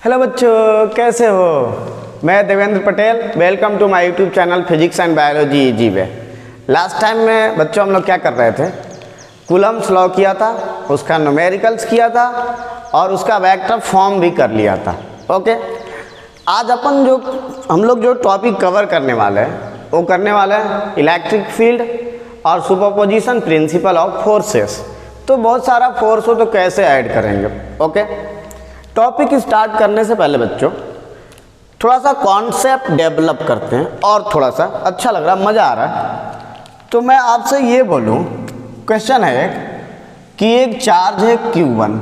Hello बच्चों, कैसे हो? मैं Devendra Patel. Welcome to my YouTube channel physics and biology easy way. Last time में बच्चों हम लोग क्या कर रहे थे, कूलम्ब्स लॉ किया था, उसका न्यूमेरिकल्स किया था और उसका वेक्टर फॉर्म भी कर लिया था। ओके, आज हम लोग जो टॉपिक कवर करने वाले हैं वो करने वाले हैं इलेक्ट्रिक फील्ड और सुपरपोजिशन प्रिंसिपल ऑफ फोर्सेस। तो बहुत सारा फोर्स हो तो कैसे ऐड करेंगे। ओके, टॉपिक स्टार्ट करने से पहले बच्चों थोड़ा सा कॉन्सेप्ट डेवलप करते हैं और थोड़ा सा अच्छा लग रहा है, मज़ा आ रहा है। तो मैं आपसे ये बोलूँ, क्वेश्चन है कि एक चार्ज है Q1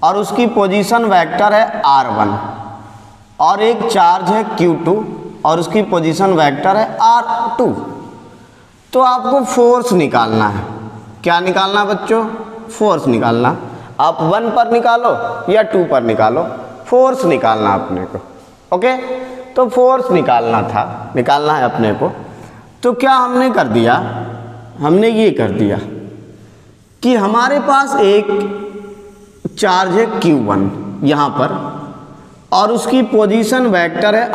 और उसकी पोजीशन वेक्टर है R1 और एक चार्ज है Q2 और उसकी पोजीशन वेक्टर है R2। तो आपको फोर्स निकालना है। क्या निकालना है बच्चों? फोर्स निकालना। आप 1 पर निकालो या 2 पर निकालो, फोर्स निकालना अपने को। ओके, तो फोर्स निकालना है अपने को। तो क्या हमने कर दिया, हमने ये कर दिया कि हमारे पास एक चार्ज है Q1 यहाँ पर और उसकी पोजीशन वेक्टर है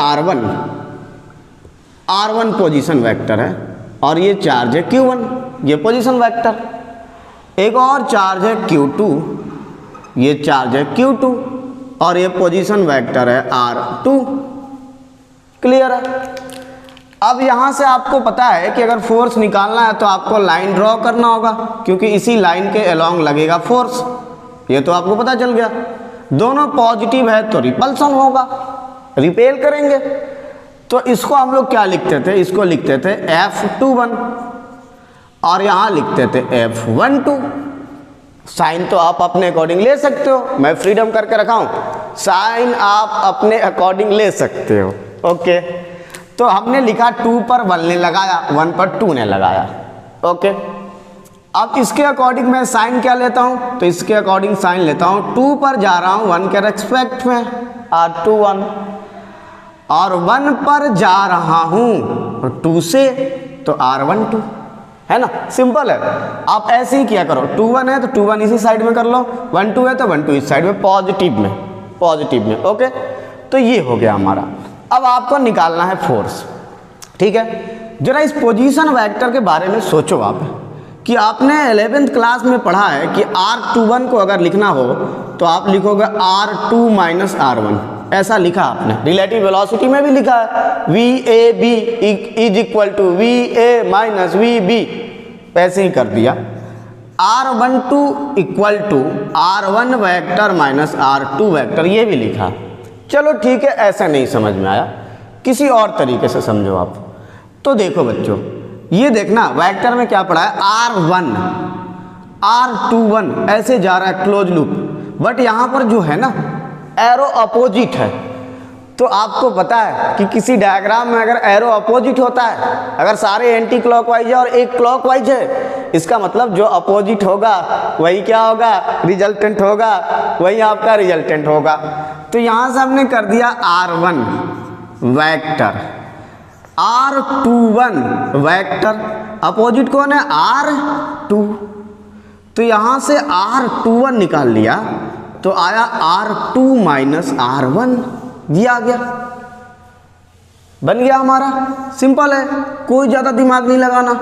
R1 पोजीशन वेक्टर है और ये चार्ज है Q1, ये पोजीशन वेक्टर। एक और चार्ज है Q2, ये चार्ज है Q2 और ये पोजीशन वेक्टर है R2। क्लियर है? अब यहाँ से आपको पता है कि अगर फोर्स निकालना है तो आपको लाइन ड्रॉ करना होगा, क्योंकि इसी लाइन के अलोंग लगेगा फोर्स। ये तो आपको पता चल गया। दोनों पॉजिटिव है तो रिपल्सन होगा, रिपेल करेंगे। तो इसको हम लोग क्या लिखते थे? इसको लिखते थे F21 और यहाँ लिखते थे F12। साइन तो आप अपने अकॉर्डिंग ले सकते हो, मैं फ्रीडम करके रखा हूँ, साइन आप अपने अकॉर्डिंग ले सकते हो। ओके, तो हमने लिखा 2 पर 1 ने लगाया, 1 पर 2 ने लगाया। ओके, अब इसके अकॉर्डिंग मैं साइन क्या लेता हूँ? तो इसके अकॉर्डिंग साइन लेता हूँ 2 पर जा रहा हूँ 1 के रेस्पेक्ट में, R21 और 1 पर जा रहा हूँ 2 से तो R12, है ना? सिंपल है। आप ऐसे ही किया करो, 2-1 है तो 2-1 इसी साइड में कर लो, 1-2 है तो 1-2 इस साइड में, पॉजिटिव में। ओके, तो ये हो गया हमारा। अब आपको निकालना है फोर्स। ठीक है, जरा इस पोजीशन वेक्टर के बारे में सोचो आप कि आपने 11th क्लास में पढ़ा है कि R21 को अगर लिखना हो तो आप लिखोगे R2 माइनस R1, ऐसा लिखा आपने। रिलेटिव वेलोसिटी में भी लिखा है VAB is equal to VA minus VB, ऐसे ही कर दिया। R12 equal to R1 vector minus R2 vector, ये भी लिखा। चलो ठीक है, ऐसा नहीं समझ में आया, किसी और तरीके से समझो आप। तो देखो बच्चों, ये देखना वेक्टर में क्या पढ़ा है, R1 R21 ऐसे जा रहा है क्लोज लूप, बट यहाँ पर जो है ना एरो अपोजिट है। तो आपको पता है कि किसी डायग्राम में अगर एरो अपोजिट होता है, अगर सारे एंटी क्लॉकवाइज है और एक क्लॉकवाइज है, इसका मतलब जो अपोजिट होगा वही क्या होगा, रिजल्टेंट होगा, वही आपका रिजल्टेंट होगा। तो यहाँ से हमने कर दिया R1 vector, R21 vector, opposite कौन है, R2। तो यहाँ से R21 निकाल लिया तो आया R2 माइनस R1, ये आ गया, बन गया हमारा। सिंपल है, कोई ज़्यादा दिमाग नहीं लगाना।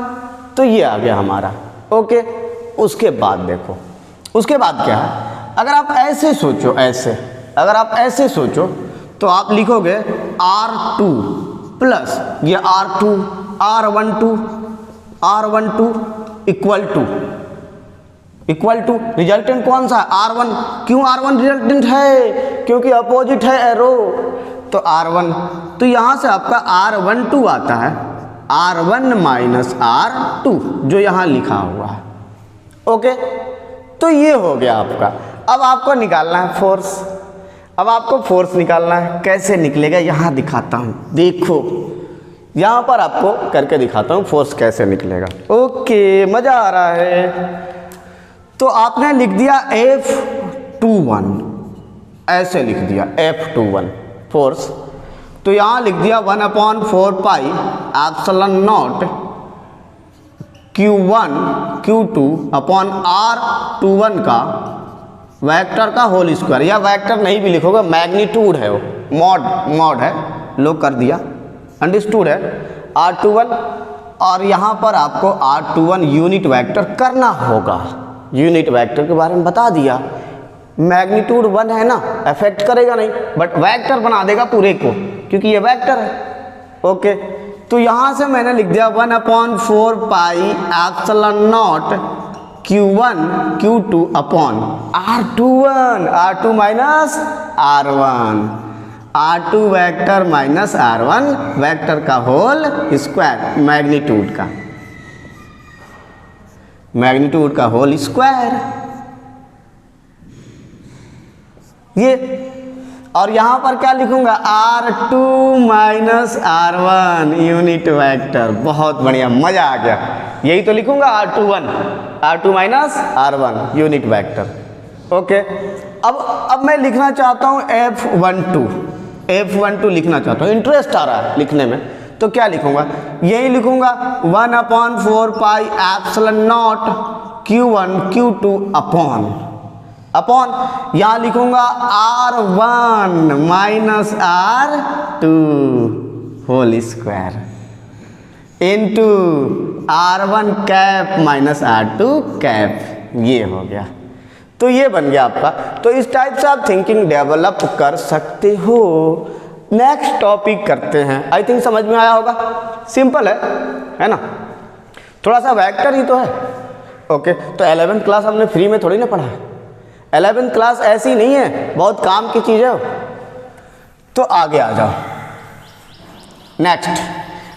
तो ये आ गया हमारा। ओके, उसके बाद देखो, उसके बाद क्या है, अगर आप ऐसे सोचो, अगर आप ऐसे सोचो तो आप लिखोगे R2 प्लस ये R2 R12 equal to resultant कौन सा है, R1। क्यों R1 रिजल्टेंट है? क्योंकि अपोजिट है एरो, तो R1। तो यहाँ से आपका R12 आता है R1 माइनस R2, जो यहाँ लिखा हुआ है। ओके, तो ये हो गया आपका। अब आपको निकालना है फोर्स। अब आपको फोर्स निकालना है, कैसे निकलेगा यहाँ दिखाता हूँ। देखो यहाँ पर आपको करके दिखाता हूँ फोर्स कैसे निकलेगा। ओके, मज़ा आ रहा है। तो आपने लिख दिया F21, ऐसे लिख दिया F21 फोर्स। तो यहाँ लिख दिया 1/4 pi epsilon naught Q1 Q2 upon R21 का वेक्टर का होल स्क्वायर, या वेक्टर नहीं भी लिखोगे, मैग्नीट्यूड है वो, मॉड है, लो कर दिया, अंडरस्टूड है, R21, और यहाँ पर आपको R21 यूनिट वेक्टर करना होगा। यूनिट वेक्टर के बारे में बता दिया, मैग्नीट्यूड 1 है ना, अफेक्ट करेगा नहीं, बट वेक्टर बना देगा पूरे को, क्योंकि ये वेक्टर है। ओके, तो यहाँ से मैंने लिख दिया 1/4 pi epsilon naught Q1 Q2 upon R21, R2 minus R1, R2 vector minus R1 vector का होल स्क्वायर, मैग्नीट्यूड का होल स्क्वायर ये। और यहां पर क्या लिखूंगा, R2 minus R1 unit vector. बहुत बढ़िया, मजा आ गया, यही तो लिखूंगा R2 minus R1 unit vector. Okay, अब मैं लिखना चाहता हूं F12 लिखना चाहता हूं, इंटरेस्ट आ रहा है लिखने में, तो क्या लिखूंगा, यही लिखूंगा 1/4 pi epsilon naught Q1 Q2 upon यहां लिखूंगा R1 minus R2 whole square into R1 cap minus R2 cap, ये हो गया। तो ये बन गया आपका। तो इस टाइप से आप थिंकिंग डेवलप कर सकते हो। नेक्स्ट टॉपिक करते हैं, आई थिंक समझ में आया होगा, सिंपल है ना, थोड़ा सा वेक्टर ही तो है। ओके, तो 11th क्लास हमने फ्री में थोड़ी ना पढ़ा है, 11th क्लास ऐसी नहीं है, बहुत काम की चीज़ है। तो आगे आ जाओ,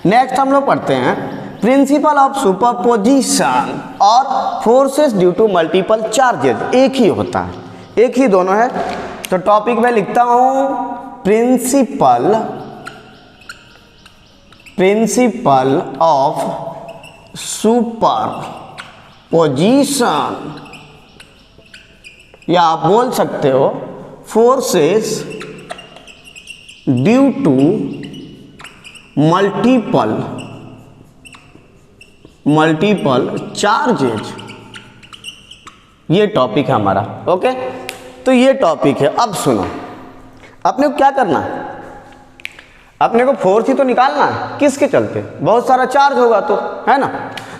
नेक्स्ट हम लोग पढ़ते हैं प्रिंसिपल ऑफ सुपरपोजिशन और forces due to multiple charges. एक ही होता है, एक ही दोनों है। तो टॉपिक में लिखता हूं प्रिंसिपल ऑफ सुपरपोजिशन, या आप बोल सकते हो forces due to multiple charges, ये टॉपिक है हमारा। ओके, तो ये टॉपिक है। अब सुनो, अपने को क्या करना है, अपने को फोर्स ही तो निकालना है। किसके चलते, बहुत सारा चार्ज होगा तो, है ना।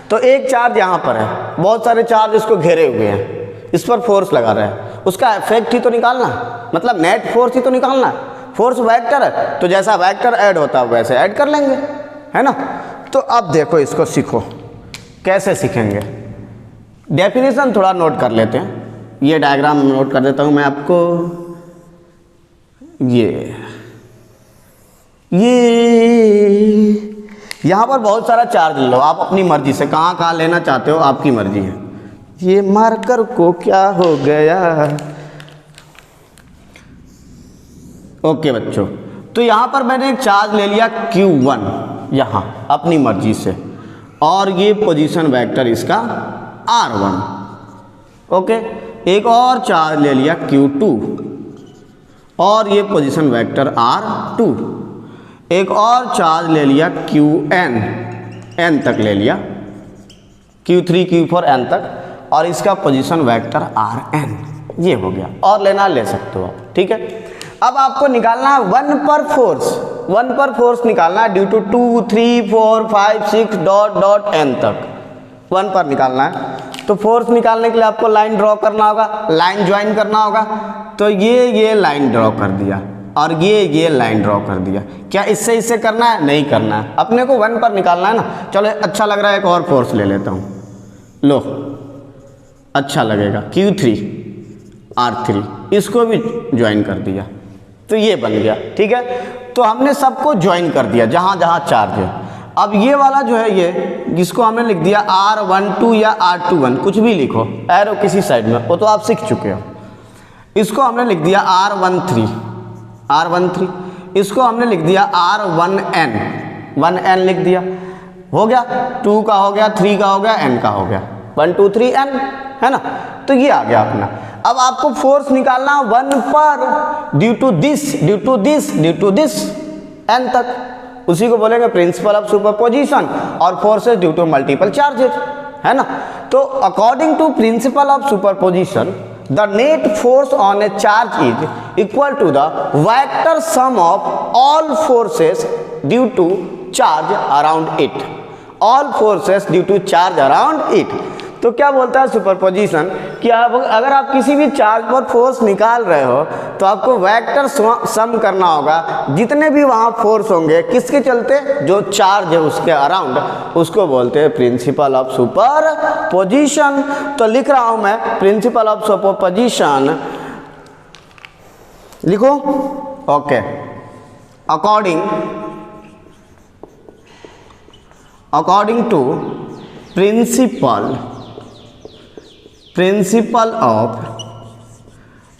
तो एक चार्ज यहाँ पर है, बहुत सारे चार्ज इसको घेरे हुए हैं, इस पर फोर्स लगा रहे हैं, उसका इफेक्ट ही तो निकालना है, मतलब नेट फोर्स ही तो निकालना है। फोर्स वेक्टर है, तो जैसा वेक्टर ऐड होता है वैसे ऐड कर लेंगे, है ना। तो अब देखो, इसको सीखो, कैसे सीखेंगे। डेफिनेशन थोड़ा नोट कर लेते हैं, ये डायग्राम नोट कर देता हूं मैं आपको। ये यहाँ पर बहुत सारा चार्ज ले लो आप अपनी मर्जी से, कहाँ लेना चाहते हो आपकी मर्जी है। ये मार्कर को क्या हो गया। ओके बच्चों, तो यहाँ पर मैंने एक चार्ज ले लिया Q1 यहाँ अपनी मर्जी से, और ये पोजीशन वेक्टर इसका R1। ओके, एक और चार्ज ले लिया Q2 और ये पोजीशन वेक्टर R2। एक और चार्ज ले लिया Qn, n तक ले लिया, Q3 Q4 n तक, और इसका पोजीशन वेक्टर Rn। ये हो गया, और लेना ले सकते हो आप, ठीक है। अब आपको निकालना है 1 पर फोर्स निकालना है ड्यू टू 2, 3, 4, 5, 6 डॉट n तक 1 पर निकालना है। तो फोर्स निकालने के लिए आपको लाइन ड्रॉ करना होगा, लाइन ज्वाइन करना होगा। तो ये लाइन ड्रॉ कर दिया और ये लाइन ड्रॉ कर दिया। क्या इससे करना है? नहीं करना है, अपने को 1 पर निकालना है ना। चलो अच्छा लग रहा है, एक और फोर्स ले लेता हूँ, लो अच्छा लगेगा, Q3 R3, इसको भी ज्वाइन कर दिया, तो ये बन गया, ठीक है। तो हमने सबको ज्वाइन कर दिया जहाँ जहाँ चार्ज है। अब ये वाला जो है, ये जिसको हमने लिख दिया R12 या R21, कुछ भी लिखो, एरो किसी साइड में, वो तो आप सीख चुके हो। इसको हमने लिख दिया R13, इसको हमने लिख दिया R1n, 1n लिख दिया, हो गया, 2 का हो गया, 3 का हो गया, n का हो गया, 1 2 3 n, है ना। तो ये आ गया अपना। अब आपको फोर्स निकालना 1 पर ड्यू टू दिस n तक, उसी को बोलेंगे प्रिंसिपल ऑफ सुपरपोजिशन और forces due to multiple charges, है ना। तो according to principle of superposition the net force on a charge is equal to the vector sum of all forces due to charge around it, all forces due to charge around it. तो क्या बोलता है superposition कि आप अगर आप किसी भी चार्ज पर फोर्स निकाल रहे हो तो आपको वेक्टर सम करना होगा जितने भी वहाँ फोर्स होंगे किसके चलते, जो चार्ज है उसके अराउंड, उसको बोलते हैं प्रिंसिपल ऑफ सुपरपोजिशन। तो लिख रहा हूँ मैं प्रिंसिपल ऑफ सुपरपोजिशन, लिखो okay. According to principle of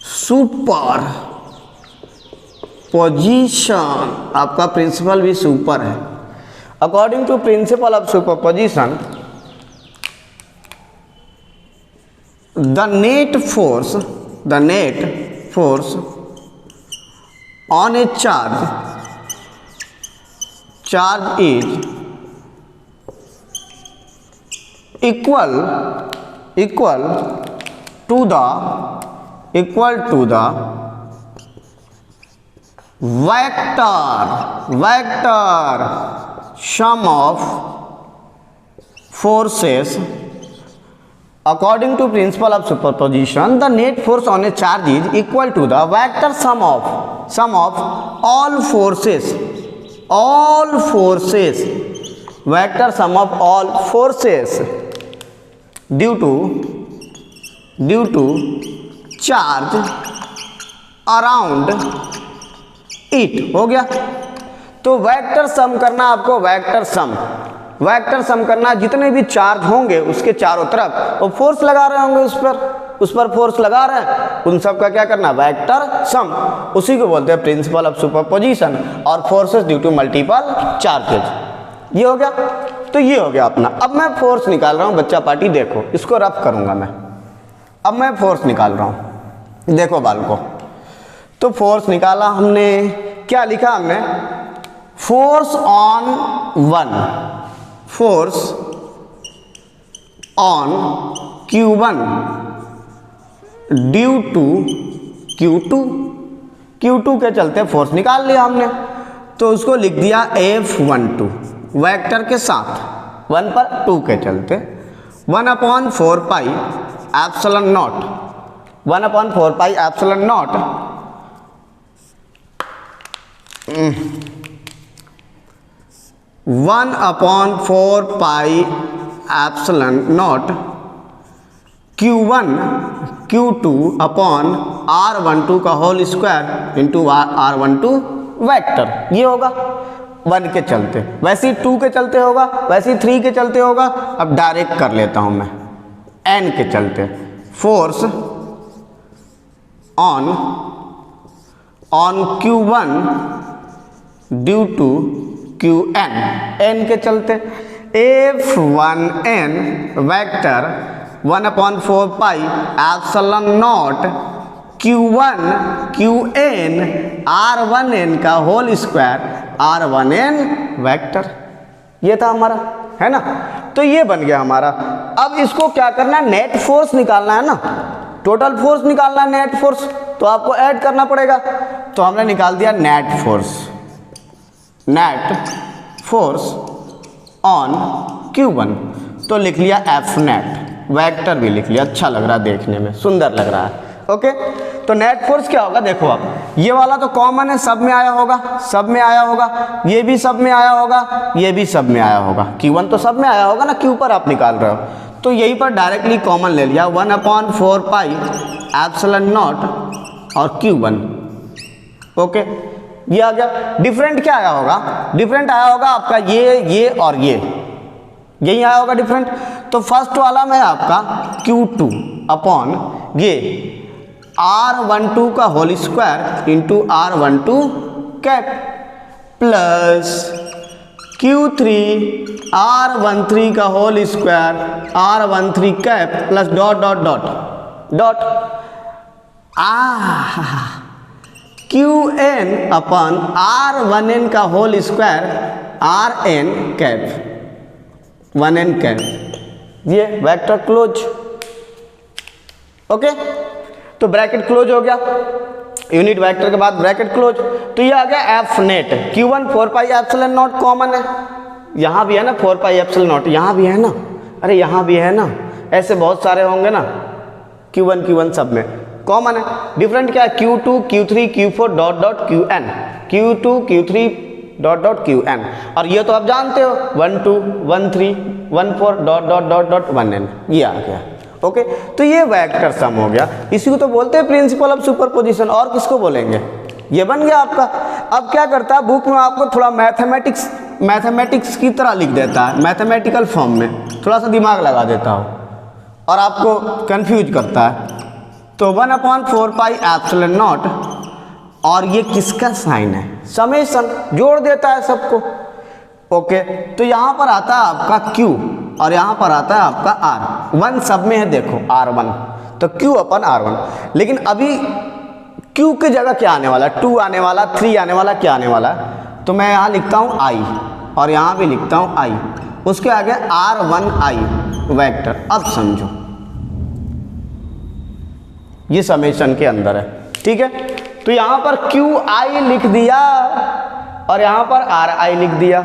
super position, आपका प्रिंसिपल भी सुपर है। According to principle of superposition the net force on a charge is equal to the vector sum of forces. According to principle of superposition, the net force on a charge is equal to the vector sum of all forces, vector sum of all forces due to charge around it. हो गया। तो vector sum करना आपको, vector sum करना, जितने भी charge होंगे उसके चारों तरफ वो फोर्स लगा रहे होंगे, उस पर फोर्स लगा रहे हैं, उन सब का क्या करना, वेक्टर सम। उसी को बोलते हैं प्रिंसिपल ऑफ सुपरपोजिशन। और forces due to multiple charges, ये हो गया। तो ये हो गया अपना। अब मैं फोर्स निकाल रहा हूं बच्चा पार्टी, देखो इसको रफ करूंगा मैं। अब मैं फोर्स निकाल रहा हूं, देखो बाल को। तो फोर्स निकाला हमने, क्या लिखा हमने, force on Q1 due to Q2 के चलते फोर्स निकाल लिया हमने। तो उसको लिख दिया F12 वेक्टर के साथ 1 पर 2 के चलते 1/4 pi epsilon not, 1/4 pi epsilon not 1/4 pi epsilon naught Q1 Q2 upon R12 का whole square into R12 vector. ये होगा 1 के चलते, वैसे ही 2 के चलते होगा, वैसे ही 3 के चलते होगा। अब डायरेक्ट कर लेता हूं मैं, n के चलते force on Q1 due to Qn, n के चलते F1n vector 1/4 pi epsilon naught Q1 Qn R1n का होल स्क्वायर R1n वेक्टर। ये था हमारा, है ना। तो ये बन गया हमारा। अब इसको क्या करना है, नेट फोर्स निकालना है ना, टोटल फोर्स निकालना है, नेट फोर्स। तो आपको ऐड करना पड़ेगा। तो हमने निकाल दिया नेट फोर्स ऑन Q1। तो लिख लिया F नेट, वेक्टर भी लिख लिया। अच्छा लग रहा है देखने में, सुंदर लग रहा है। ओके। तो नेट फोर्स क्या होगा, देखो आप, ये वाला तो कॉमन है, सब में आया होगा, ये भी सब में आया होगा, ये भी सब में आया होगा। Q1 तो सब में आया होगा ना, Q पर आप निकाल रहे हो। तो यहीं पर डायरेक्टली कॉमन ले लिया, 1/4 पाई एप्सिलॉन नॉट और Q1। ओके, ये आ गया। डिफरेंट क्या आया होगा, डिफरेंट आया होगा आपका ये और ये, यही आया होगा डिफरेंट। तो फर्स्ट वाला में आपका Q2 अपॉन ये R12 का whole square into R12 cap plus Q3 R13 का whole square R13 cap plus dot dot dot dot Qn upon R1n का whole square Rn cap 1n cap. ये vector close. Okay. तो bracket close हो गया, unit vector के बाद bracket close. तो ये आ गया F net Q1 4 pi epsilon not common है, यहाँ भी है ना 4 पाई एप्सिलॉन नॉट, यहाँ भी है ना, अरे यहाँ भी है ना, ऐसे बहुत सारे होंगे ना, Q1 सब में कॉमन है। डिफरेंट क्या है, Q2 Q3 Q4 dot dot Qn, Q2 Q3 dot dot Qn, और ये तो आप जानते हो 1 2 1 3 1 4 dot dot dot dot 1n, ये आ गया। ओके, तो ये वेक्टर सम हो गया, इसी को तो बोलते हैं प्रिंसिपल ऑफ सुपरपोजिशन, और किसको बोलेंगे, ये बन गया आपका। अब क्या करता है, बुक में आपको थोड़ा मैथमेटिक्स की तरह लिख देता है, मैथमेटिकल फॉर्म में थोड़ा सा दिमाग लगा देता हो और आपको कंफ्यूज करता है। तो 1/4 पाई एप्सिलॉन नॉट, और ये किसका साइन है, समेशन, जोड़ देता है सबको। ओके, तो यहाँ पर आता है आपका Q और यहाँ पर आता है आपका R, 1 सब में है देखो R1, तो Q/R1। लेकिन अभी Q की जगह क्या आने वाला, 2 आने वाला, 3 आने वाला, क्या आने वाला, तो मैं यहाँ लिखता हूँ I और यहाँ भी लिखता हूँ I, उसके आगे R1I वेक्टर। अब समझो ये समेशन के अंदर है, ठीक है। तो यहाँ पर QI लिख दिया और यहाँ पर RI लिख दिया,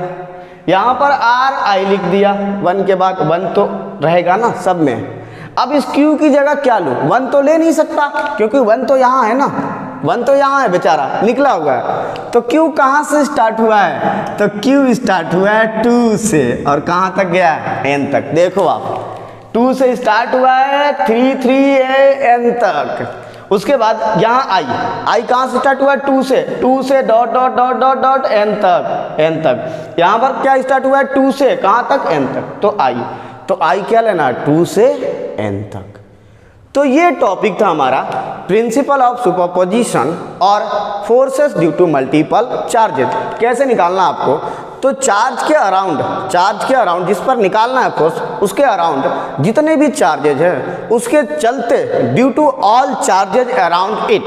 यहाँ पर RI लिख दिया, 1 के बाद 1 तो रहेगा ना सब में। अब इस Q की जगह क्या लूँ, 1 तो ले नहीं सकता क्योंकि 1 तो यहाँ है ना, 1 तो यहाँ है बेचारा, निकला हुआ है। तो Q कहाँ से स्टार्ट हुआ है, तो Q स्टार्ट हुआ है 2 से और कहाँ तक गया है, n तक। देखो आप 2 से स्टार्ट हुआ है 3 3 n तक। उसके बाद यहाँ I कहाँ से स्टार्ट हुआ है, 2 से dot dot dot dot dot n तक। यहाँ पर क्या स्टार्ट हुआ है, 2 से कहाँ तक, n तक। तो I क्या लेना, 2 से n तक। तो ये टॉपिक था हमारा प्रिंसिपल ऑफ सुपरपोजिशन और forces due to multiple charges. कैसे निकालना आपको, तो चार्ज के अराउंड जिस पर निकालना है फोर्स, उसके अराउंड जितने भी चार्जेज हैं उसके चलते due to all charges around it,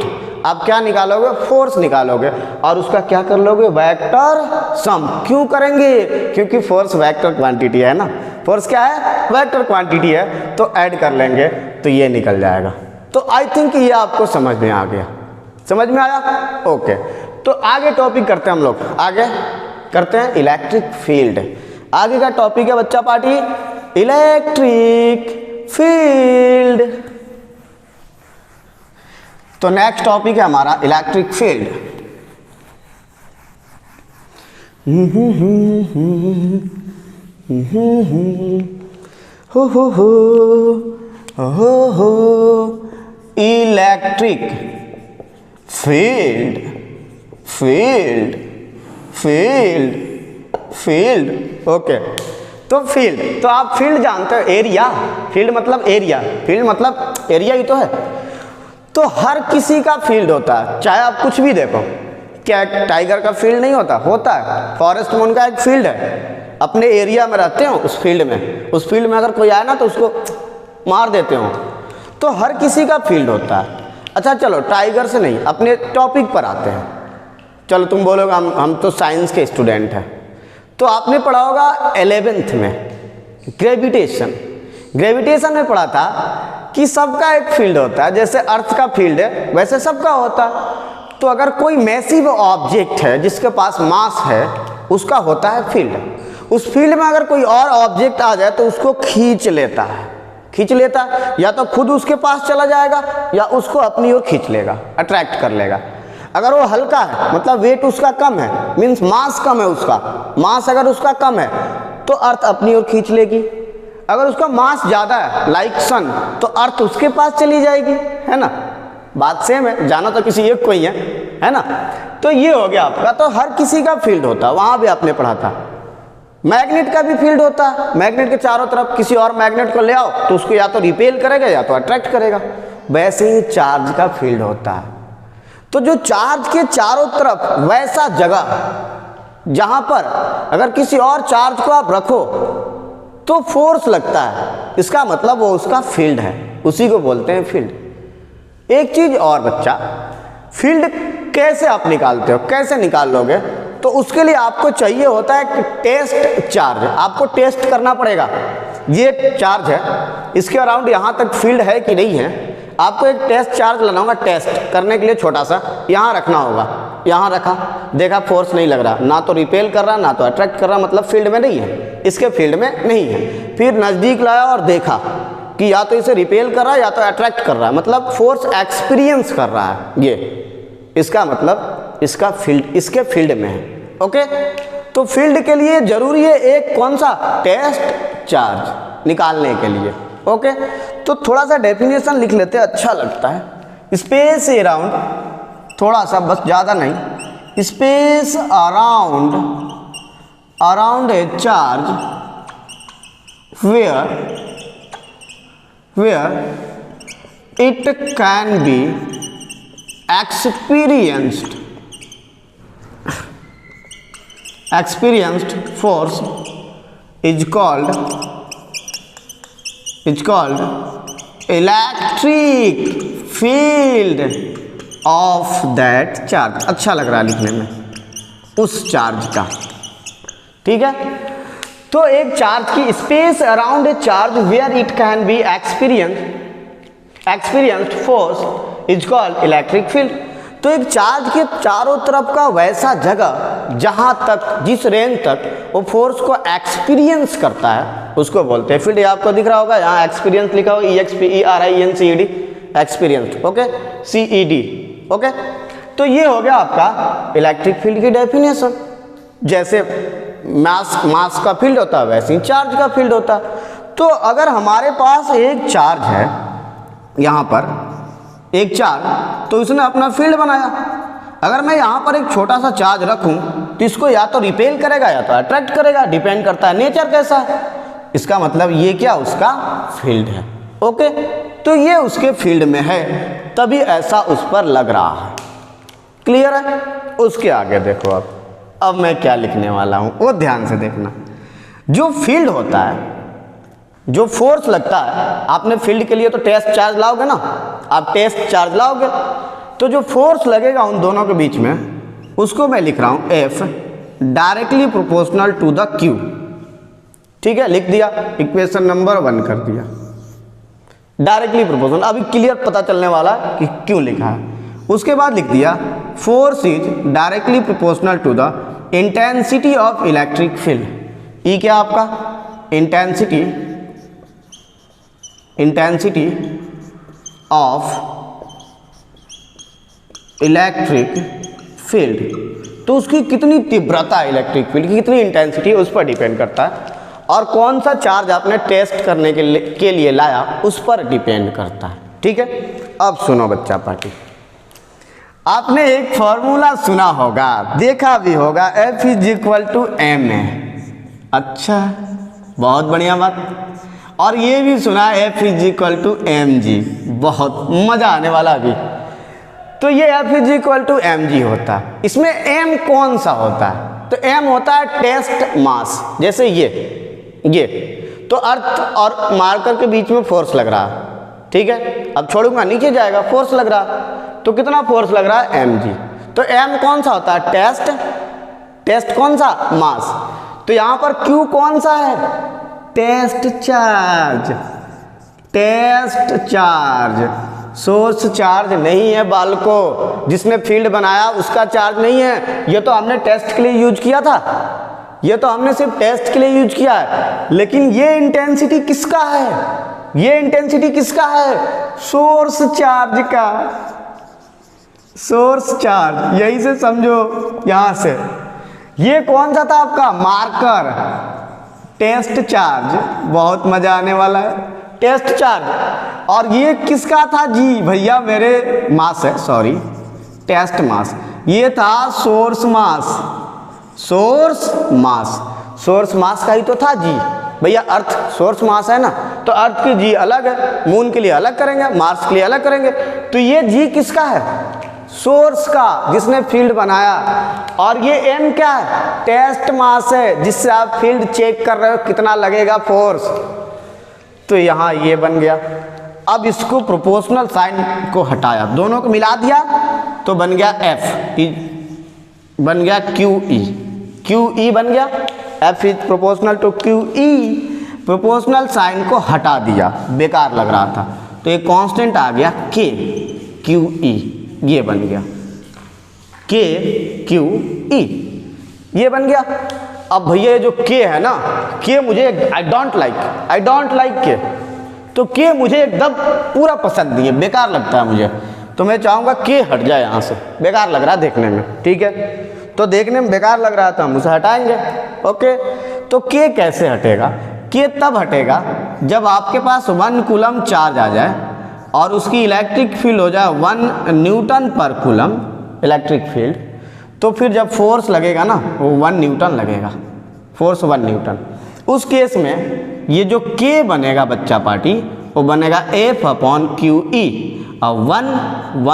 आप क्या निकालोगे, फोर्स निकालोगे और उसका क्या कर लोगे, वेक्टर सम। क्यों करेंगे, क्योंकि फोर्स वेक्टर क्वांटिटी है ना, फोर्स क्या है, वेक्टर क्वांटिटी है, तो ऐड कर लेंगे तो ये निकल जाएगा। तो आई थिंक ये आपको समझ में आ गया, समझ में आया। ओके, तो आगे टॉपिक करते हैं हम लोग, आगे करते हैं इलेक्ट्रिक फील्ड। आगे का टॉपिक है बच्चा पार्टी, इलेक्ट्रिक फील्ड। तो नेक्स्ट टॉपिक है हमारा electric field. Electric field, field. Okay, तो फील्ड, तो आप फील्ड जानते हो, एरिया, फील्ड मतलब एरिया, फील्ड मतलब एरिया ही तो है। तो हर किसी का फील्ड होता है, चाहे आप कुछ भी देखो। क्या टाइगर का फील्ड नहीं होता, होता है। फॉरेस्ट में उनका एक फील्ड है, अपने एरिया में रहते हो, उस फील्ड में अगर कोई आए ना तो उसको मार देते हो। तो हर किसी का फील्ड होता है। अच्छा चलो, टाइगर से नहीं, अपने टॉपिक पर आते हैं। चलो तुम बोलोगे हम तो साइंस के स्टूडेंट हैं, तो आपने पढ़ा होगा 11th में ग्रेविटेशन में पढ़ा था कि सबका एक फील्ड होता है, जैसे अर्थ का फील्ड है वैसे सबका होता है। तो अगर कोई मैसिव ऑब्जेक्ट है जिसके पास मास है, उसका होता है फील्ड। उस फील्ड में अगर कोई और ऑब्जेक्ट आ जाए तो उसको खींच लेता है, या तो खुद उसके पास चला जाएगा या उसको अपनी ओर खींच लेगा, अट्रैक्ट कर लेगा। अगर वो हल्का है, मतलब वेट उसका कम है, मीन्स मास कम है उसका, मास अगर उसका कम है तो अर्थ अपनी ओर खींच लेगी। अगर उसका मास ज़्यादा है, लाइक सन, तो अर्थ उसके पास चली जाएगी, है ना। बात सेम है, जाना तो किसी एक को ही है ना। तो ये हो गया आपका। तो हर किसी का फील्ड होता है, वहाँ भी आपने पढ़ा था। मैग्नेट का भी फील्ड होता है, मैग्नेट के चारों तरफ किसी और मैग्नेट को ले आओ तो उसको या तो रिपेल करेगा या तो अट्रैक्ट करेगा। वैसे ही चार्ज का फील्ड होता है। तो जो चार्ज के चारों तरफ वैसा जगह जहां पर अगर किसी और चार्ज को आप रखो तो फोर्स लगता है, इसका मतलब वो उसका फील्ड है, उसी को बोलते हैं फील्ड। एक चीज और बच्चा, फील्ड कैसे आप निकालते हो, कैसे निकाल लोगे, तो उसके लिए आपको चाहिए होता है टेस्ट चार्ज। आपको टेस्ट करना पड़ेगा, ये चार्ज है, इसके अराउंड यहाँ तक फील्ड है कि नहीं है। आपको एक टेस्ट चार्ज लाना होगा, टेस्ट करने के लिए छोटा सा यहाँ रखना होगा, यहाँ रखा, देखा फोर्स नहीं लग रहा, ना तो रिपेल कर रहा ना तो अट्रैक्ट कर रहा, मतलब फील्ड में नहीं है, इसके फील्ड में नहीं है। फिर नज़दीक लाया और देखा कि या तो इसे रिपेल कर रहा है या तो अट्रैक्ट कर रहा है, मतलब फोर्स एक्सपीरियंस कर रहा है, ये इसका मतलब इसका फील्ड इसके फील्ड में है। ओके, तो फील्ड के लिए जरूरी है एक कौन सा, टेस्ट चार्ज निकालने के लिए। ओके, तो थोड़ा सा डेफिनेशन लिख लेते हैं, अच्छा लगता है। स्पेस अराउंड, थोड़ा सा बस, ज़्यादा नहीं, space around a charge where it can be experienced force is called electric field of that charge। अच्छा लग रहा है लिखने में, उस चार्ज का, ठीक है। तो एक चार्ज की space around a charge where it can be experienced force is called electric field. तो एक चार्ज के चारों तरफ का वैसा जगह जहां तक, जिस रेंज तक वो फोर्स को एक्सपीरियंस करता है, उसको बोलते हैं फील्ड। ये आपको दिख रहा होगा, यहाँ एक्सपीरियंस लिखा होगा, EXPERIENCED, experienced, okay, CED, okay. तो ये हो गया आपका इलेक्ट्रिक फील्ड की डेफिनेशन। जैसे मास का फील्ड होता है वैसे ही चार्ज का फील्ड होता है। तो अगर हमारे पास एक चार्ज है, यहाँ पर एक चार्ज, तो इसने अपना फील्ड बनाया। अगर मैं यहाँ पर एक छोटा सा चार्ज रखूँ तो इसको या तो रिपेल करेगा या तो अट्रैक्ट करेगा, डिपेंड करता है नेचर कैसा है। इसका मतलब ये क्या, उसका फील्ड है। ओके, तो ये उसके फील्ड में है, तभी ऐसा उस पर लग रहा है। क्लियर है? उसके आगे देखो, अब मैं क्या लिखने वाला हूँ वो ध्यान से देखना। जो फील्ड होता है, जो फोर्स लगता है, आपने फील्ड के लिए तो टेस्ट चार्ज लाओगे ना, आप टेस्ट चार्ज लाओगे, तो जो फोर्स लगेगा उन दोनों के बीच में, उसको मैं लिख रहा हूँ F directly proportional to the Q। ठीक है, लिख दिया, इक्वेशन नंबर 1 कर दिया, डायरेक्टली प्रोपोर्शनल। अभी क्लियर पता चलने वाला कि क्यों लिखा है। उसके बाद लिख दिया force is directly proportional to the intensity of electric field. E क्या आपका, इंटेंसिटी ऑफ इलेक्ट्रिक फील्ड। तो उसकी कितनी तीव्रता है, इलेक्ट्रिक फील्ड की कितनी इंटेंसिटी, उस पर डिपेंड करता है। और कौन सा चार्ज आपने टेस्ट करने के लिए लाया, उस पर डिपेंड करता है। ठीक है, अब सुनो बच्चा पार्टी, आपने एक फॉर्मूला सुना होगा, देखा भी होगा, F = ma। अच्छा, बहुत बढ़िया बात। और ये भी सुना F = mg, बहुत मजा आने वाला अभी। तो ये F = mg होता है। इसमें m कौन सा होता है, तो m होता है टेस्ट मास। जैसे ये तो अर्थ और मार्कर के बीच में फोर्स लग रहा है, ठीक है, अब छोड़ूंगा नीचे जाएगा, फोर्स लग रहा है, तो कितना फोर्स लग रहा है, mg। तो m कौन सा होता है, टेस्ट कौन सा, मास। तो यहां पर q कौन सा है, टेस्ट चार्ज, सोर्स चार्ज नहीं है बालको। जिसने फील्ड बनाया उसका चार्ज नहीं है, ये तो हमने टेस्ट के लिए यूज किया था, ये तो हमने सिर्फ टेस्ट के लिए यूज किया है। लेकिन ये इंटेंसिटी किसका है, ये इंटेंसिटी किसका है, सोर्स चार्ज का, सोर्स चार्ज। यही से समझो, यहां से ये कौन सा था आपका, मार्कर, टेस्ट चार्ज। बहुत मजा आने वाला है, टेस्ट चार्ज। और ये किसका था जी, भैया मेरे मास है, सॉरी, टेस्ट मास। ये था सोर्स मास, सोर्स मास का ही तो था जी भैया। अर्थ सोर्स मास है ना, तो अर्थ की जी अलग है, मून के लिए अलग करेंगे, मार्स के लिए अलग करेंगे। तो ये जी किसका है, सोर्स का, जिसने फील्ड बनाया। और ये m क्या है, टेस्ट मास है, जिससे आप फील्ड चेक कर रहे हो कितना लगेगा फोर्स। तो यहाँ ये बन गया। अब इसको प्रोपोर्शनल साइन को हटाया, दोनों को मिला दिया, तो बन गया F, बन गया QE बन गया। F is proportional to QE, proportional sign को हटा दिया, बेकार लग रहा था, तो ये कांस्टेंट आ गया के क्यू ई, ये बन गया के क्यू ई, ये बन गया। अब भैया ये जो के है ना, के मुझे आई डोंट लाइक के, तो के मुझे एकदम पूरा पसंद नहीं है, बेकार लगता है मुझे, तो मैं चाहूँगा के हट जाए यहाँ से, बेकार लग रहा है देखने में, ठीक है। तो देखने में बेकार लग रहा था, हम उसे हटाएंगे, ओके। तो के कैसे हटेगा? के तब हटेगा जब आपके पास 1 कूलम चार्ज आ जाए और उसकी इलेक्ट्रिक फील्ड हो जाए 1 न्यूटन पर कूलम इलेक्ट्रिक फील्ड, तो फिर जब फोर्स लगेगा ना वो 1 न्यूटन लगेगा, फोर्स 1 न्यूटन। उस केस में ये जो के बनेगा बच्चा पार्टी, वो बनेगा F/QE, और 1 ×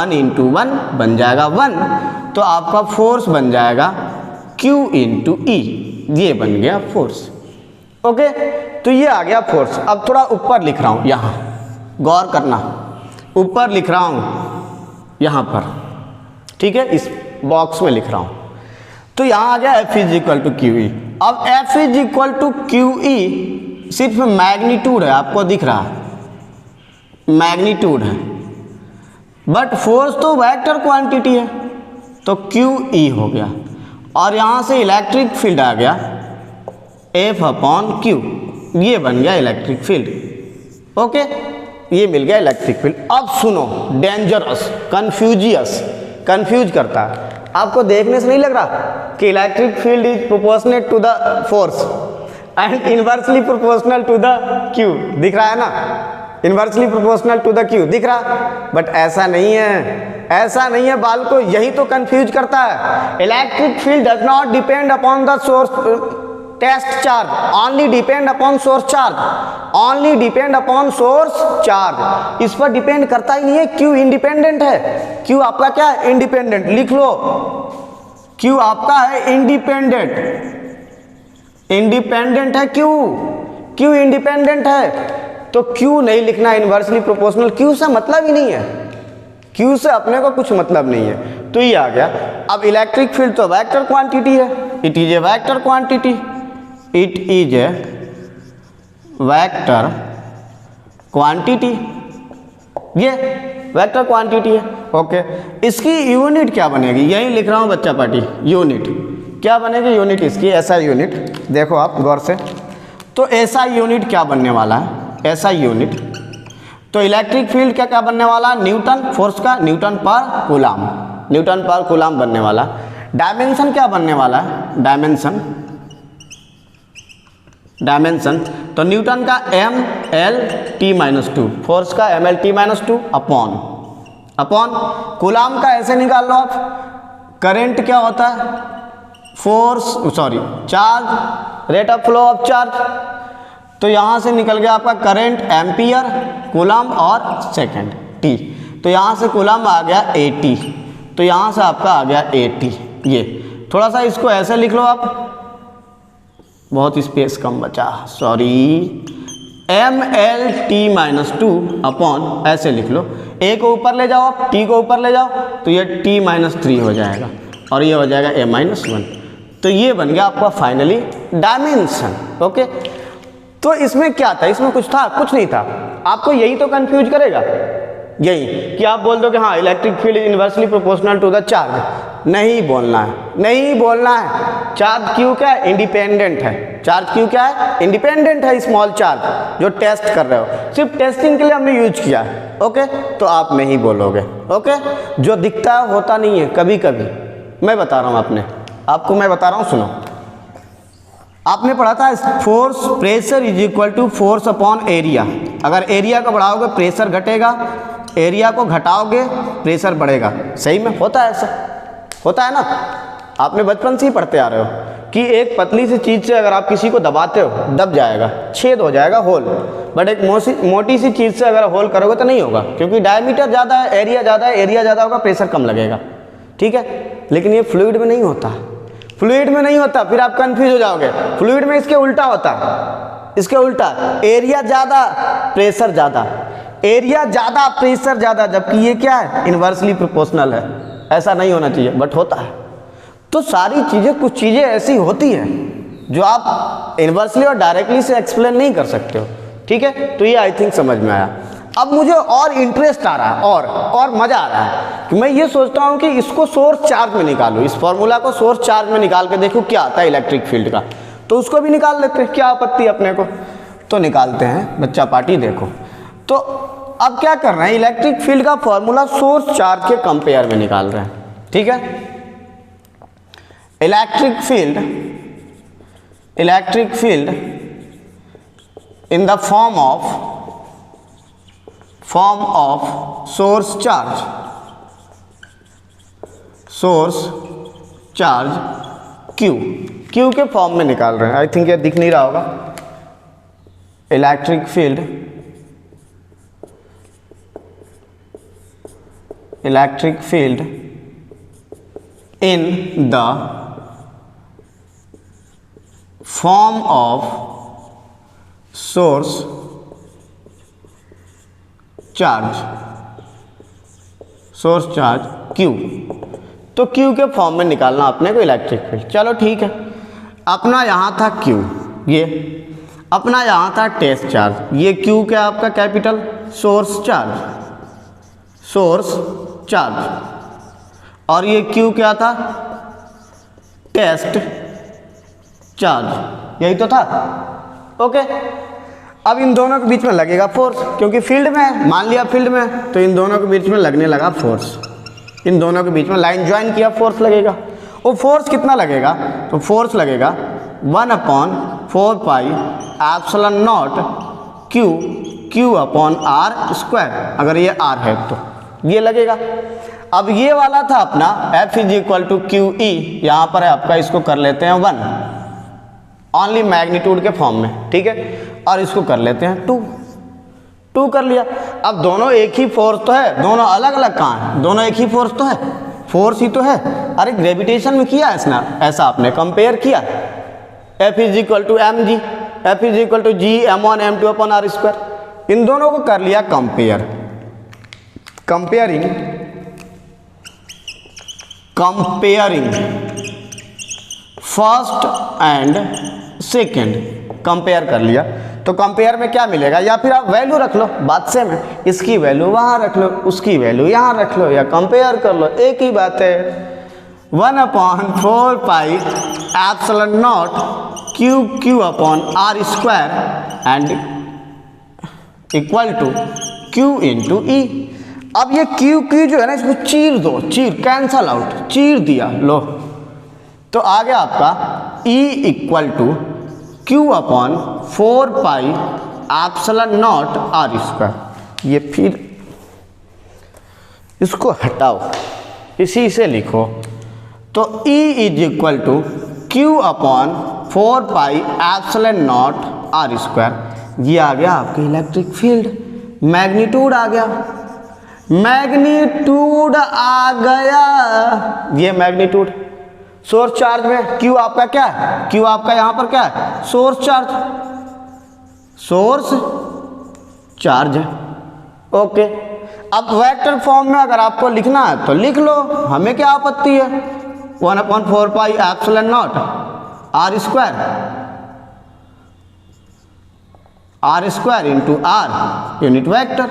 1 बन जाएगा 1, तो आपका फोर्स बन जाएगा Q × E, ये बन गया फोर्स, ओके। तो ये आ गया फोर्स। अब थोड़ा ऊपर लिख रहा हूँ, यहाँ गौर करना, ऊपर लिख रहा हूँ यहाँ पर, ठीक है, इस बॉक्स में लिख रहा हूँ। तो यहाँ आ गया F = QE। अब F = QE सिर्फ मैग्नीट्यूड है, आपको दिख रहा है मैग्नीट्यूड है, बट फोर्स तो वेक्टर क्वांटिटी है, तो QE हो गया। और यहाँ से इलेक्ट्रिक फील्ड आ गया F/Q, ये बन गया इलेक्ट्रिक फील्ड, ओके, ये मिल गया इलेक्ट्रिक फील्ड। अब सुनो, डेंजरस, कंफ्यूज करता है। आपको देखने से नहीं लग रहा कि electric field is proportionate to the force and inversely proportional to the Q, दिख रहा है ना, inversely proportional to the Q दिख रहा, बट ऐसा नहीं है, ऐसा नहीं है बालको, यही तो कंफ्यूज करता है। Electric field does not depend upon the source test charge, only depend upon source charge, only depend upon source charge, इस पर डिपेंड करता ही नहीं है। Q इंडिपेंडेंट है, Q आपका क्या है? इंडिपेंडेंट, लिख लो, Q आपका है इंडिपेंडेंट, इंडिपेंडेंट है Q इंडिपेंडेंट है, तो Q नहीं लिखना इनवर्सली प्रोपोर्शनल, Q से मतलब ही नहीं है, Q से अपने को कुछ मतलब नहीं है। तो ये आ गया। अब इलेक्ट्रिक फील्ड तो वेक्टर क्वांटिटी है, it is a vector quantity, it is a vector quantity, ये वेक्टर क्वांटिटी है, ओके। इसकी यूनिट क्या बनेगी? यही लिख रहा हूँ बच्चा पार्टी, यूनिट क्या बनेगी? यूनिट इसकी ऐसा यूनिट, देखो आप गौर से, तो ऐसा यूनिट क्या बनने वाला है? ऐसा यूनिट, तो इलेक्ट्रिक फील्ड क्या क्या बनने वाला? न्यूटन, फोर्स का न्यूटन पर कूलम, न्यूटन पर कूलम बनने वाला। डायमेंशन क्या बनने वाला है? डायमेंशन, तो न्यूटन का mLT-2, फोर्स का mLT-2 अपॉन कूलम का ऐसे निकाल लो आप, करंट क्या होता है? Charge, rate of flow of charge, तो यहाँ से निकल गया आपका करंट एम्पियर, कूलम और सेकंड T, तो यहाँ से कूलम आ गया 80, तो यहाँ से आपका आ गया 80। ये थोड़ा सा इसको ऐसे लिख लो आप, बहुत स्पेस कम बचा, सॉरी, mLT-2 अपॉन, ऐसे लिख लो, A को ऊपर ले जाओ आप, T को ऊपर ले जाओ, तो ये T-3 हो जाएगा और ये हो जाएगा A-1, तो ये बन गया आपका फाइनली डायमेंशन, ओके। तो इसमें क्या था? इसमें कुछ था? कुछ नहीं था। आपको यही तो कंफ्यूज करेगा, यही कि आप बोल दो कि हाँ electric field is inversely proportional to the charge, नहीं बोलना है, नहीं बोलना है। चार्ज Q क्या है? इंडिपेंडेंट है। चार्ज Q क्या है? इंडिपेंडेंट है, स्मॉल चार्ज जो टेस्ट कर रहे हो, सिर्फ टेस्टिंग के लिए हमने यूज किया है, ओके। तो आप नहीं बोलोगे, ओके। जो दिखता है होता नहीं है, कभी कभी मैं बता रहा हूँ आपको मैं बता रहा हूँ, सुनो। आपने पढ़ा था force, pressure is equal to force upon area. अगर एरिया को बढ़ाओगे प्रेशर घटेगा, एरिया को घटाओगे प्रेशर बढ़ेगा। सही में होता है, ऐसा होता है ना, आपने बचपन से ही पढ़ते आ रहे हो कि एक पतली सी चीज़ से अगर आप किसी को दबाते हो, दब जाएगा, छेद हो जाएगा, होल। बट एक मोटी सी चीज़ से अगर होल करोगे तो नहीं होगा, क्योंकि डायमीटर ज़्यादा है, एरिया ज़्यादा है, एरिया ज़्यादा होगा, प्रेशर कम लगेगा, ठीक है। लेकिन ये फ्लूइड में नहीं होता, फ्लूइड में नहीं होता, फिर आप कंफ्यूज हो जाओगे। फ्लूइड में इसके उल्टा होता है, इसके उल्टा, एरिया ज़्यादा प्रेशर ज़्यादा, एरिया ज़्यादा प्रेशर ज़्यादा, जबकि ये क्या है? इनवर्सली प्रोपोर्शनल है। ऐसा नहीं होना चाहिए, बट होता है। तो सारी चीज़ें, कुछ चीज़ें ऐसी होती हैं जो आप इनवर्सली और डायरेक्टली से एक्सप्लेन नहीं कर सकते हो, ठीक है। तो ये आई थिंक समझ में आया। अब मुझे और इंटरेस्ट आ रहा है और मज़ा आ रहा है कि मैं ये सोचता हूँ कि इसको सोर्स चार्ज में निकालूँ, इस फॉर्मूला को सोर्स चार्ज में निकाल के देखूँ क्या आता है इलेक्ट्रिक फील्ड का। तो उसको भी निकाल लेते हैं, क्या आपत्ति अपने को। तो निकालते हैं बच्चा पार्टी। देखो तो अब क्या कर रहे हैं, इलेक्ट्रिक फील्ड का फॉर्मूला सोर्स चार्ज के कंपेयर में निकाल रहे हैं। ठीक है, electric field in the form of source charge Q के फॉर्म में निकाल रहे हैं। आई थिंक ये दिख नहीं रहा होगा। Electric field in the form of source charge Q. तो क्यू के फॉर्म में निकालना अपने को इलेक्ट्रिक फील्ड। चलो ठीक है, अपना यहाँ था क्यू, ये अपना यहाँ था टेस्ट चार्ज, ये क्यू क्या आपका कैपिटल सोर्स चार्ज, और ये क्यू क्या था टेस्ट चार्ज, यही तो था। ओके, अब इन दोनों के बीच में लगेगा फोर्स, क्योंकि फील्ड में है, मान लिया फील्ड में, तो इन दोनों के बीच में लगने लगा फोर्स। इन दोनों के बीच में लाइन ज्वाइन किया, फोर्स लगेगा। वो फोर्स कितना लगेगा, तो फोर्स लगेगा 1/4 pi epsilon not q upon r square, अगर ये आर है तो ये लगेगा। अब ये वाला था अपना F is equal to q e, यहाँ पर है आपका, इसको कर लेते हैं 1 ओनली मैग्नीट्यूड के फॉर्म में। ठीक है, और इसको कर लेते हैं 2 कर लिया। अब दोनों एक ही फोर्स तो है, दोनों अलग अलग कहाँ है, दोनों एक ही फोर्स तो है, फोर्स ही तो है। अरे ग्रेविटेशन में किया है ऐसा आपने कंपेयर किया, F is equal to m g, F is equal to G m1 m2 upon r square. इन दोनों को कर लिया comparing first and second compare कर लिया। तो कंपेयर में क्या मिलेगा, या फिर आप वैल्यू रख लो, बात से में इसकी वैल्यू वहाँ रख लो, उसकी वैल्यू यहाँ रख लो, या कंपेयर कर लो, एक ही बात है। 1/4 pi epsilon not q upon r square and equal to q into E. अब ये क्यू जो है ना, इसको चीर दो, कैंसल आउट, चीर दिया, लो तो आ गया आपका E equal to q upon 4 pi epsilon naught r square. ये फिर इसको हटाओ, इसी से लिखो, तो E is equal to q upon 4 pi epsilon naught r square. ये आ गया आपकी इलेक्ट्रिक फील्ड, मैग्नीट्यूड आ गया, ये मैग्नीट्यूड सोर्स चार्ज में। क्यू आपका क्या है, क्यू आपका यहां पर क्या है, सोर्स चार्ज है। ओके, अब वेक्टर फॉर्म में अगर आपको लिखना है तो लिख लो, हमें क्या आपत्ति है। 1/4 pi epsilon naught r square into r unit vector,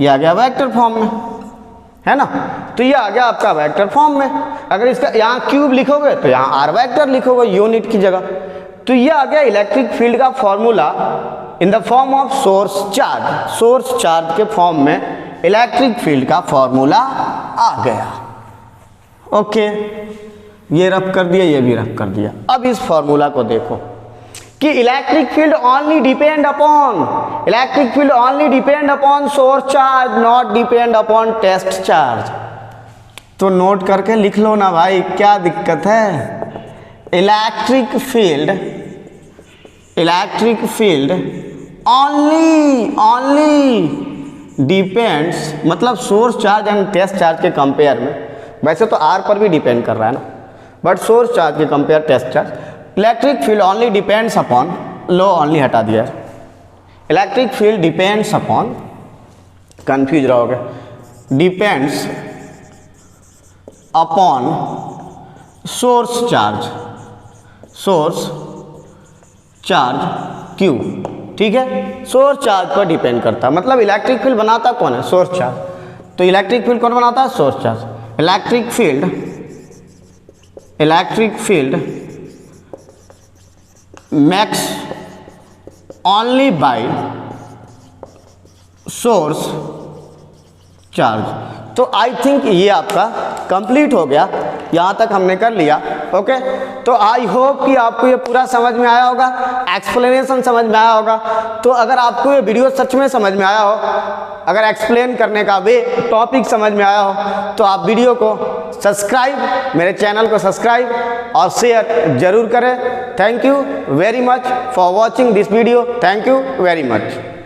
ये आ गया वेक्टर फॉर्म में, है ना। तो ये आ गया आपका वेक्टर फॉर्म में। अगर इसका यहाँ क्यूब लिखोगे तो यहाँ आर वेक्टर लिखोगे यूनिट की जगह। तो ये आ गया इलेक्ट्रिक फील्ड का formula in the form of source charge के फॉर्म में इलेक्ट्रिक फील्ड का फॉर्मूला आ गया। ओके, ये रफ कर दिया, ये भी रफ कर दिया। अब इस फॉर्मूला को देखो कि electric field only depend upon source charge, not depend upon test charge. तो नोट करके लिख लो ना भाई, क्या दिक्कत है। इलेक्ट्रिक फील्ड ओनली डिपेंड्स, मतलब source charge and test charge के कंपेयर में, वैसे तो आर पर भी डिपेंड कर रहा है ना, बट सोर्स चार्ज के compare test charge, electric field only depends upon, लो ओनली हटा दिया, electric field depends upon, confuse रहोगे, depends upon source charge q. ठीक है, सोर्स चार्ज पर डिपेंड करता है। मतलब इलेक्ट्रिक फील्ड बनाता कौन है? Source charge. तो इलेक्ट्रिक फील्ड कौन बनाता है? Source charge. Electric field max only by source charge. तो आई थिंक ये आपका कंप्लीट हो गया, यहाँ तक हमने कर लिया। ओके, तो आई होप कि आपको ये पूरा समझ में आया होगा, एक्सप्लेनेशन समझ में आया होगा। तो अगर आपको ये वीडियो सच में समझ में आया हो, अगर एक्सप्लेन करने का वे टॉपिक समझ में आया हो, तो आप वीडियो को सब्सक्राइब, मेरे चैनल को सब्सक्राइब और शेयर जरूर करें। Thank you very much for watching this video. Thank you very much.